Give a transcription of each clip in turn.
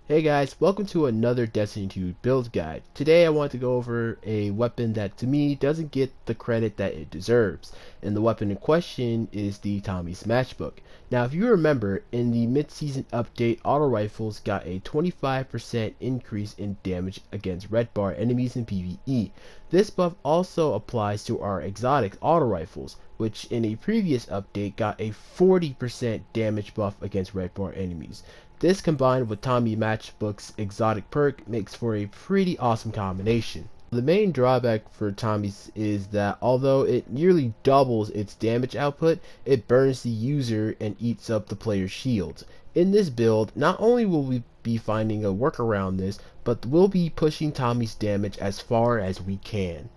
Hey guys, welcome to another Destiny 2 build guide. Today I want to go over a weapon that to me doesn't get the credit that it deserves, and the weapon in question is the Tommy's Matchbook. Now if you remember, in the mid-season update, auto rifles got a 25% increase in damage against red bar enemies in PvE. This buff also applies to our exotic auto rifles, which in a previous update got a 40% damage buff against red bar enemies. This combined with Tommy Matchbook's exotic perk makes for a pretty awesome combination. The main drawback for Tommy's is that although it nearly doubles its damage output, it burns the user and eats up the player's shields. In this build, not only will we be finding a workaround this, but we'll be pushing Tommy's damage as far as we can.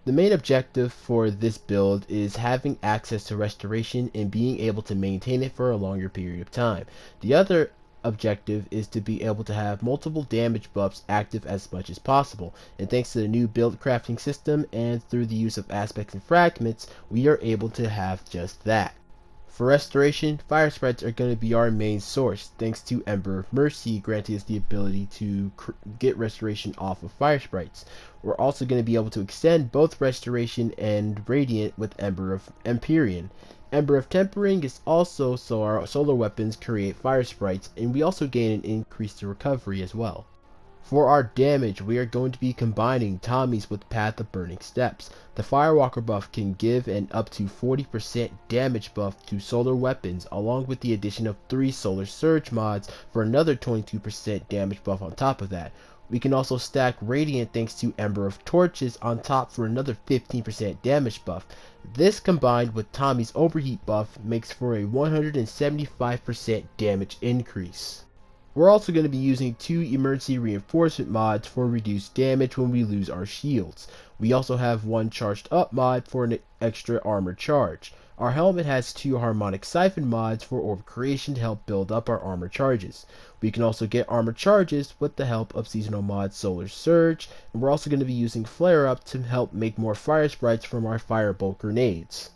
The main objective for this build is having access to restoration and being able to maintain it for a longer period of time. The other objective is to be able to have multiple damage buffs active as much as possible, and thanks to the new build crafting system and through the use of aspects and fragments, we are able to have just that. For restoration, fire sprites are going to be our main source, thanks to Ember of Mercy granting us the ability to get restoration off of fire sprites. We're also going to be able to extend both restoration and radiant with Ember of Empyrean. Ember of Tempering is also so our solar weapons create fire sprites, and we also gain an increased recovery as well. For our damage, we are going to be combining Tommy's with Path of Burning Steps. The Firewalker buff can give an up to 40% damage buff to solar weapons, along with the addition of 3 Solar Surge mods for another 22% damage buff on top of that. We can also stack Radiant thanks to Ember of Torches on top for another 15% damage buff. This combined with Tommy's Overheat buff makes for a 175% damage increase. We're also going to be using 2 emergency reinforcement mods for reduced damage when we lose our shields. We also have 1 charged up mod for an extra armor charge. Our helmet has 2 harmonic siphon mods for orb creation to help build up our armor charges. We can also get armor charges with the help of seasonal mod Solar Surge, and we're also going to be using flare up to help make more fire sprites from our firebolt grenades.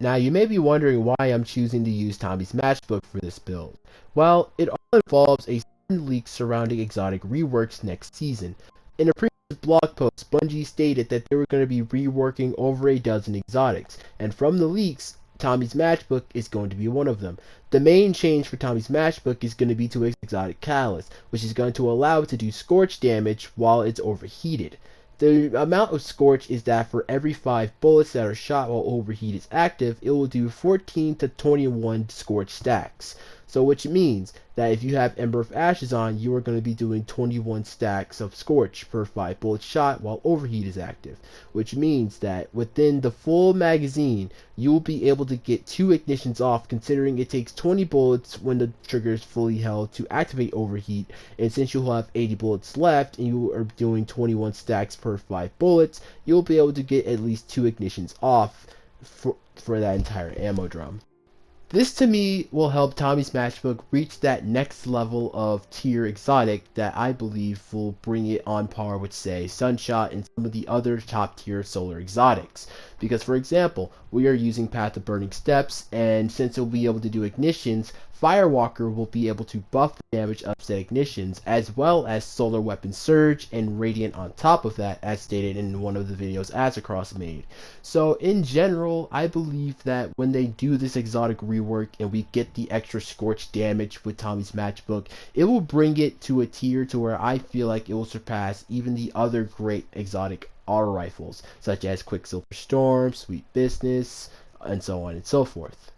Now you may be wondering why I'm choosing to use Tommy's Matchbook for this build. Well, it all involves a certain leak surrounding exotic reworks next season. In a previous blog post, Bungie stated that they were going to be reworking over a dozen exotics, and from the leaks, Tommy's Matchbook is going to be one of them. The main change for Tommy's Matchbook is going to be to its exotic callus, which is going to allow it to do scorch damage while it's overheated. The amount of scorch is that for every 5 bullets that are shot while overheat is active, it will do 14 to 21 scorch stacks. So which means that if you have Ember of Ashes on, you are going to be doing 21 stacks of scorch per 5 bullets shot while overheat is active. Which means that within the full magazine, you will be able to get 2 ignitions off, considering it takes 20 bullets when the trigger is fully held to activate overheat, and since you'll have 80 bullets left and you are doing 21 stacks per 5 bullets, you'll be able to get at least 2 ignitions off for that entire ammo drum. This to me will help Tommy's Matchbook reach that next level of tier exotic that I believe will bring it on par with, say, Sunshot and some of the other top tier solar exotics. Because for example, we are using Path of Burning Steps, and since it will be able to do ignitions, Firewalker will be able to buff the damage of said ignitions, as well as Solar Weapon Surge and Radiant on top of that, as stated in one of the videos Azzacross made. So in general, I believe that when they do this exotic rework and we get the extra scorch damage with Tommy's Matchbook, it will bring it to a tier to where I feel like it will surpass even the other great exotic auto rifles, such as Quicksilver Storm, Sweet Business, and so on and so forth.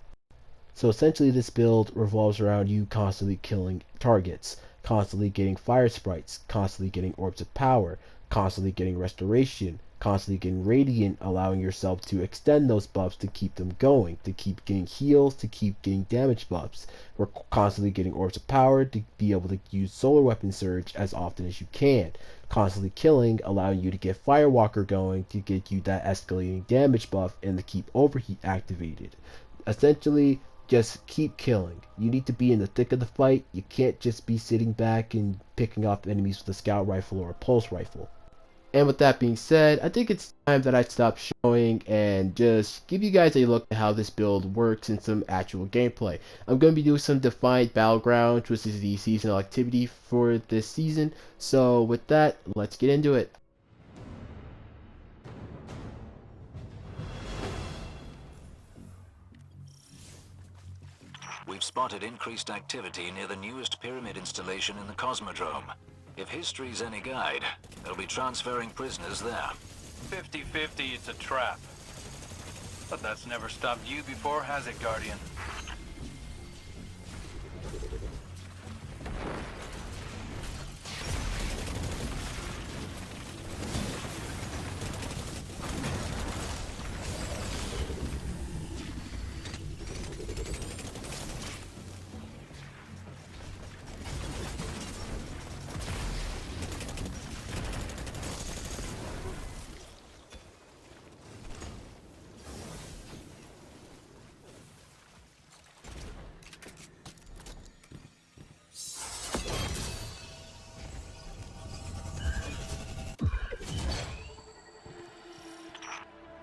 So essentially this build revolves around you constantly killing targets, constantly getting fire sprites, constantly getting orbs of power, constantly getting restoration, constantly getting radiant, allowing yourself to extend those buffs to keep them going, to keep getting heals, to keep getting damage buffs. We're constantly getting orbs of power to be able to use solar weapon surge as often as you can. Constantly killing, allowing you to get Firewalker going to get you that escalating damage buff and to keep overheat activated. Essentially, just keep killing. You need to be in the thick of the fight. You can't just be sitting back and picking off enemies with a scout rifle or a pulse rifle. And with that being said, I think it's time that I stop showing and just give you guys a look at how this build works in some actual gameplay. I'm going to be doing some Defiant Battlegrounds, which is the seasonal activity for this season. So with that, let's get into it. We've spotted increased activity near the newest pyramid installation in the Cosmodrome. If history's any guide, they'll be transferring prisoners there. 50-50, it's a trap. But that's never stopped you before, has it, Guardian?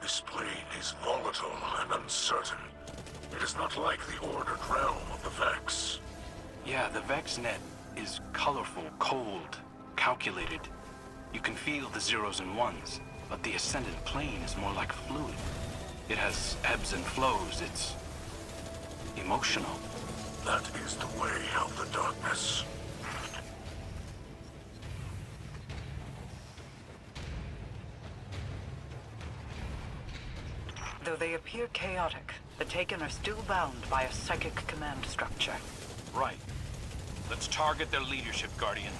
This plane is volatile and uncertain. It is not like the ordered realm of the Vex. Yeah, the VexNet is colorful, cold, calculated. You can feel the zeros and ones, but the Ascendant plane is more like fluid. It has ebbs and flows, it's emotional. That is the way of the darkness. Though they appear chaotic, the Taken are still bound by a psychic command structure. Right. Let's target their leadership, Guardian.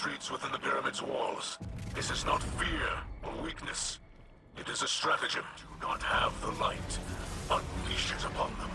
retreats within the pyramid's walls. This is not fear or weakness. It is a stratagem. Do not have the light. Unleash it upon them.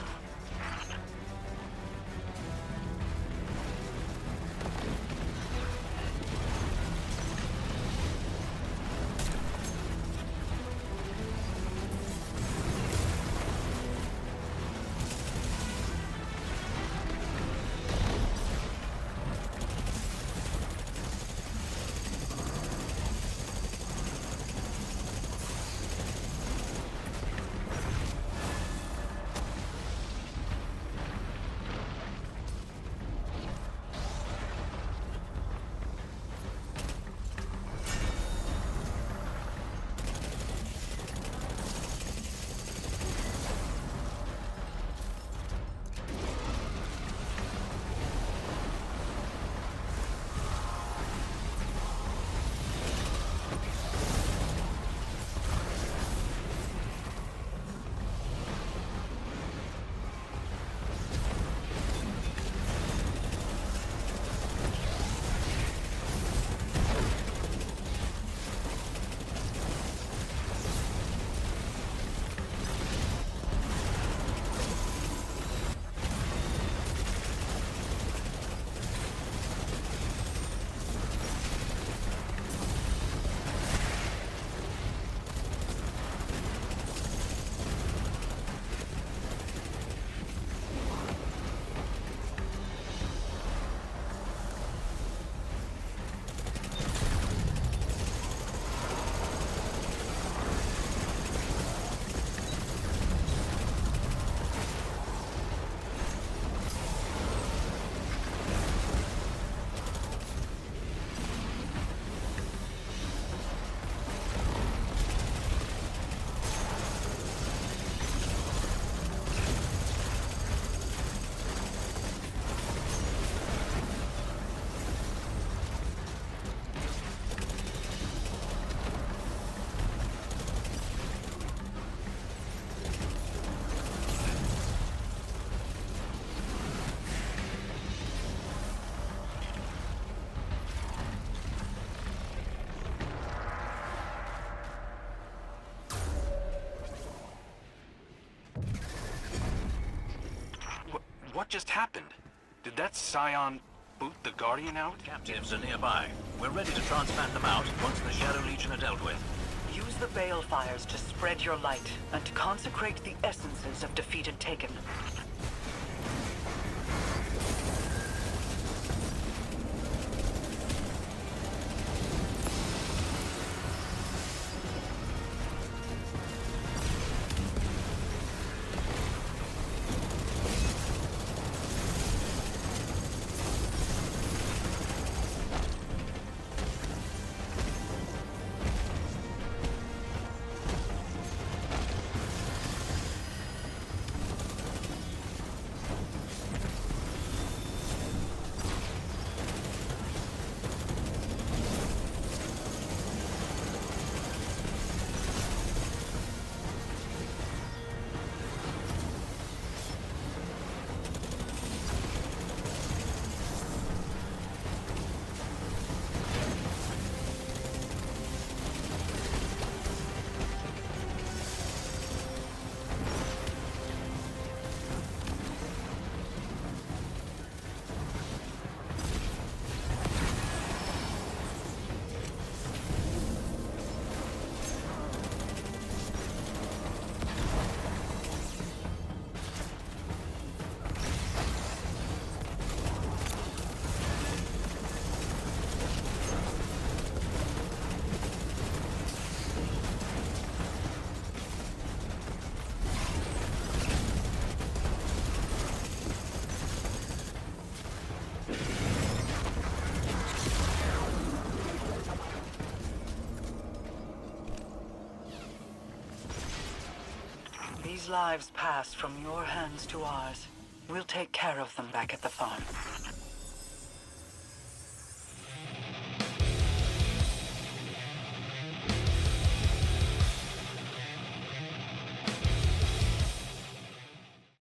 What just happened? Did that Scion boot the Guardian out? Captives are nearby. We're ready to transmat them out once the Shadow Legion are dealt with. Use the balefires to spread your light and to consecrate the essences of defeated Taken. These lives pass from your hands to ours. We'll take care of them back at the farm.